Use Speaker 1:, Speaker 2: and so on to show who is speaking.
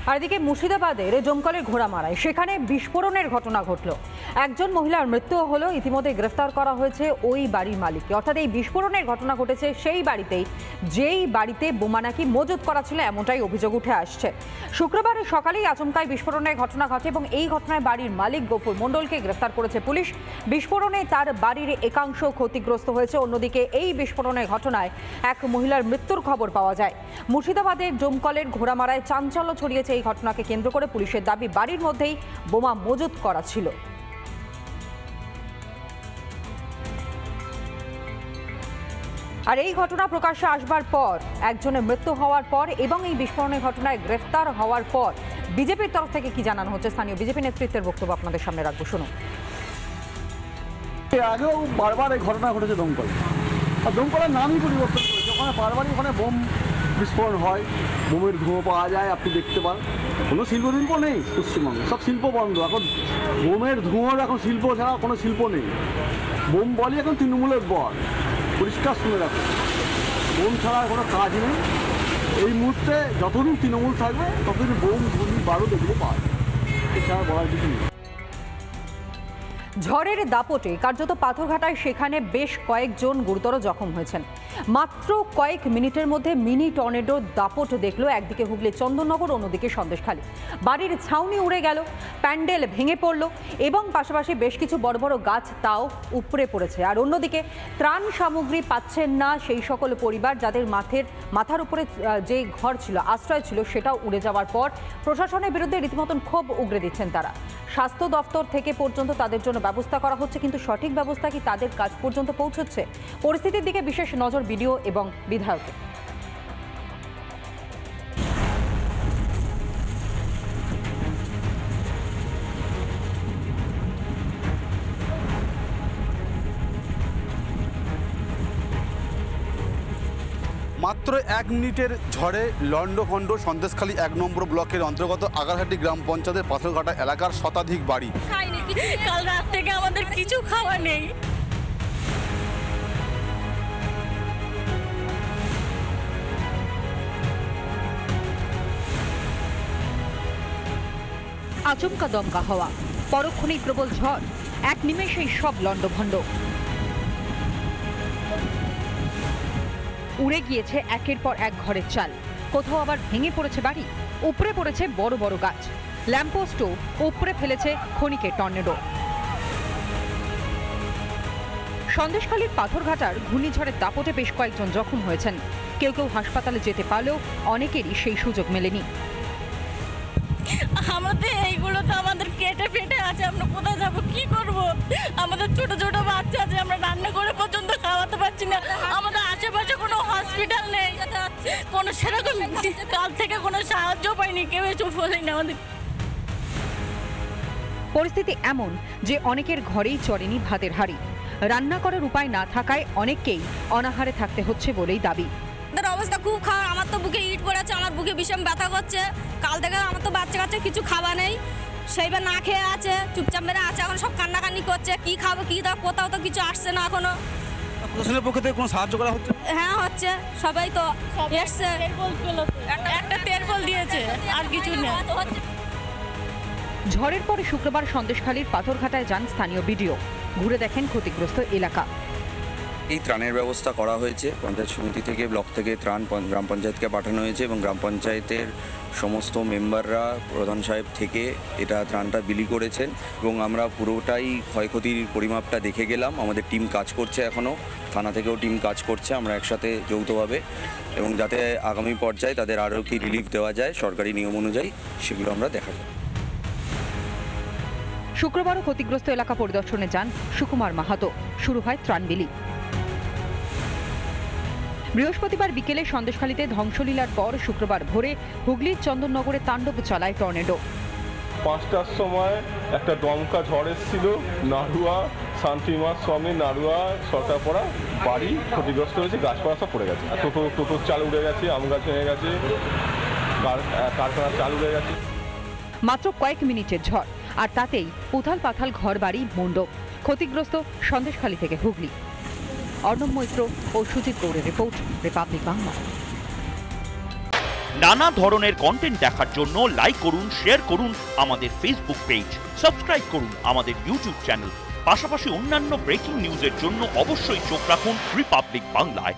Speaker 1: আর এদিকে মুর্শিদাবাদের জমকলের ঘোড়ামারায় সেখানে বিস্ফোরণের ঘটনা ঘটল। একজন মহিলার মৃত্যু হলো। ইতিমধ্যে গ্রেফতার করা হয়েছে ওই বাড়ির মালিককে। অর্থাৎ এই বিস্ফোরণের ঘটনা ঘটেছে সেই বাড়িতেই, যেই বাড়িতে বোমা নাকি মজুত করা ছিল, এমনটাই অভিযোগ উঠে আসছে। শুক্রবার সকালেই আচমকায় বিস্ফোরণের ঘটনা ঘটে এবং এই ঘটনায় বাড়ির মালিক গফুর মণ্ডলকে গ্রেফতার করেছে পুলিশ। বিস্ফোরণে তার বাড়ির একাংশ ক্ষতিগ্রস্ত হয়েছে। অন্যদিকে এই বিস্ফোরণের ঘটনায় এক মহিলার মৃত্যুর খবর পাওয়া যায়। মুর্শিদাবাদের জমকলের ঘোড়ামারায় চাঞ্চল্য ছড়িয়েছে এই ঘটনাকে কেন্দ্র করে। পুলিশের দাবি, বাড়ির মধ্যেই বোমা মজুত করা ছিল। আর এই ঘটনা প্রকাশ্যে আসবার পর, একজনের মৃত্যু হওয়ার পর এবং এই বিস্ফোরণের ঘটনায় গ্রেফতার হওয়ার পর বিজেপির তরফ থেকে কি জানানো হচ্ছে, স্থানীয় বিজেপি নেতৃত্বের বক্তব্য আপনাদের সামনে রাখবো, শুনুন।
Speaker 2: আগেও বারবার এই ঘটনা ঘটেছে দমকল, আর দমকলের নামই পরিবর্তন করেছে। ওখানে বারবারই ওখানে বোম বিস্ফোরণ হয়, বোমের ধোঁয়া পাওয়া যায়, আপনি দেখতে পান। কোনো শিল্প নেই পশ্চিমবঙ্গে, সব শিল্প বন্ধ। এখন বোমের ধোঁয়ার এখন শিল্প ছাড়া কোনো শিল্প নেই। বোম বলি এখন তৃণমূলের বর, পরিষ্কার শুনে রাখো, বোম ছাড়া কোনো কাজ নেই। এই মুহূর্তে যতদিন তৃণমূল থাকবে ততদিন বোম গুলি বারুদ এগুলো পাওয়া যায়, এছাড়া বলার কিছু নেই।
Speaker 1: ঝড়ের দাপটে কার্যত পাথরঘাটায় সেখানে বেশ কয়েকজন গুরুতর জখম হয়েছেন। মাত্র কয়েক মিনিটের মধ্যে মিনি টর্নেডোর দাপট দেখলো একদিকে হুগলি চন্দননগর, অন্যদিকে সন্দেশখালী। বাড়ির ছাউনি উড়ে গেল, প্যান্ডেল ভেঙে পড়ল এবং পাশাপাশি বেশ কিছু বড় বড় গাছ তাও উপড়ে পড়েছে। আর অন্যদিকে ত্রাণ সামগ্রী পাচ্ছেন না সেই সকল পরিবার যাদের মাথার উপরে যে ঘর ছিল, আশ্রয় ছিল, সেটাও উড়ে যাওয়ার পর প্রশাসনের বিরুদ্ধে রীতিমতন ক্ষোভ উগরে দিচ্ছেন তারা। স্বাস্থ্য দপ্তর থেকে পর্যন্ত তাদের জন্য ব্যবস্থা করা হচ্ছে, কিন্তু সঠিক ব্যবস্থা কি তাদের কাজ পর্যন্ত পৌঁছচ্ছে? পরিস্থিতির দিকে বিশেষ নজর বিডিও এবং বিধায়কের।
Speaker 3: মাত্র 1 মিনিটের ঝড়ে লন্ডভন্ড সন্দেশখালী 1 নম্বর ব্লকের অন্তর্গত আগারহাটি গ্রাম পঞ্চায়েতের পাথরঘাটা এলাকার শতাধিক বাড়ি।
Speaker 4: কাল রাত থেকে আমাদের কিছু খাওয়া নেই।
Speaker 1: আচমকা দমকা হওয়া, পরক্ষণেই প্রবল ঝড়, এক নিমেষেই সব লন্ডভন্ড। উড়ে গিয়েছে একের পর এক ঘরের চাল, কোথাও আবার ভেঙে পড়েছে বাড়ি, উপড়ে পড়েছে বড় বড় গাছ, ল্যাম্পপোস্টও উপড়ে ফেলেছে ক্ষণিকের টর্নেডো। সন্দেশখালীর পাথরঘাটার ঘূর্ণিঝড়ের দাপটে বেশ কয়েকজন জখম হয়েছেন। কেউ কেউ হাসপাতালে যেতে পারলেও অনেকেরই সেই সুযোগ মেলেনি।
Speaker 4: আমাদের এইগুলো তো আমাদের কেটে ফেটে আছে, আমরা কোথায় যাবো, কি করব? আমাদের ছোট ছোট বাচ্চা আছে, আমরা রান্না করে পর্যন্ত খাওয়াতে পারছি না। আমাদের আশেপাশে কোনো হসপিটাল নেই, কোনো সেরকম কাল থেকে কোনো সাহায্য পাইনি, কেউ এসব বলেনি আমাদের।
Speaker 1: পরিস্থিতি এমন যে অনেকের ঘরেই চড়েনি ভাতের হাঁড়ি। রান্না করার উপায় না থাকায় অনেককেই অনাহারে থাকতে হচ্ছে বলেই দাবি।
Speaker 4: আমাদের অবস্থা খুব খারাপ, আমার তো বুকে ইট পড়েছে, আমার বুকে ভীষণ ব্যথা করছে। কাল থেকে আমার তো বাচ্চা কাচ্চা কিছু খাওয়া নেই, সেইবার না খেয়ে আছে, চুপচাপ মেরে আছে। এখন সব কান্নাকান্নি করছে, কি খাবো কি দাও, কোথাও তো কিছু আসছে না এখনো।
Speaker 3: প্রশাসনের পক্ষ থেকে কোনো সাহায্য করা হচ্ছে?
Speaker 4: হ্যাঁ হচ্ছে, সবাই তো এসছে, একটা তেরপল দিয়েছে, আর কিছু নেই।
Speaker 1: ঝড়ের পরে শুক্রবার সন্দেশখালীর পাথরঘাটায় যান স্থানীয় বিডিও, ঘুরে দেখেন ক্ষতিগ্রস্ত এলাকা।
Speaker 5: এই ত্রাণের ব্যবস্থা করা হয়েছে পঞ্চায়েত সমিতি থেকে, ব্লক থেকে ত্রাণ গ্রাম পঞ্চায়েতকে পাঠানো হয়েছে এবং গ্রাম পঞ্চায়েতের সমস্ত মেম্বাররা প্রধান সাহেব থেকে এটা ত্রাণটা বিলি করেছেন এবং আমরা পুরোটাই ক্ষয়ক্ষতির পরিমাপটা দেখে গেলাম। আমাদের টিম কাজ করছে, এখনও থানা থেকেও টিম কাজ করছে, আমরা একসাথে যৌথভাবে, এবং যাতে আগামী পর্যায়ে তাদের আরও কি রিলিফ দেওয়া যায় সরকারি নিয়ম অনুযায়ী সেগুলো আমরা দেখাবো।
Speaker 1: শুক্রবারও ক্ষতিগ্রস্ত এলাকা পরিদর্শনে যান সুকুমার মাহাতো। শুরু হয় ত্রাণ বিলি। বৃহস্পতিবার বিকেলে সন্দেশখালীতে ধ্বংসলীলার পর শুক্রবার ভোরে হুগলির চন্দননগরে তাণ্ডব চালায় টর্নেডো।
Speaker 6: 5টার সময় একটা দমকা ঝড় এসেছিল, নাড়ুয়া শান্তিমা স্বামী নাড়ুয়া সরকারপাড়া বাড়ি ক্ষতিগ্রস্ত হয়েছে, গাছপালা সব পড়ে গেছে, টোটোর চাল উড়ে গেছে, আম গাছ হয়ে গেছে, কারখানার চাল উড়ে গেছে।
Speaker 1: মাত্র কয়েক মিনিটের ঝড়, আর তাতেই উথাল পাথাল ঘর বাড়ি মণ্ডপ। ক্ষতিগ্রস্ত সন্দেশখালী থেকে হুগলি। অর্ণব মৈত্র ও সুজিত গৌড়ের রিপোর্ট, রিপাবলিক বাংলা।
Speaker 7: নানা ধরনের কন্টেন্ট দেখার জন্য লাইক করুন, শেয়ার করুন আমাদের ফেসবুক পেজ, সাবস্ক্রাইব করুন আমাদের ইউটিউব চ্যানেল। পাশাপাশি অন্যান্য ব্রেকিং নিউজের জন্য অবশ্যই চোখ রাখুন রিপাবলিক বাংলায়।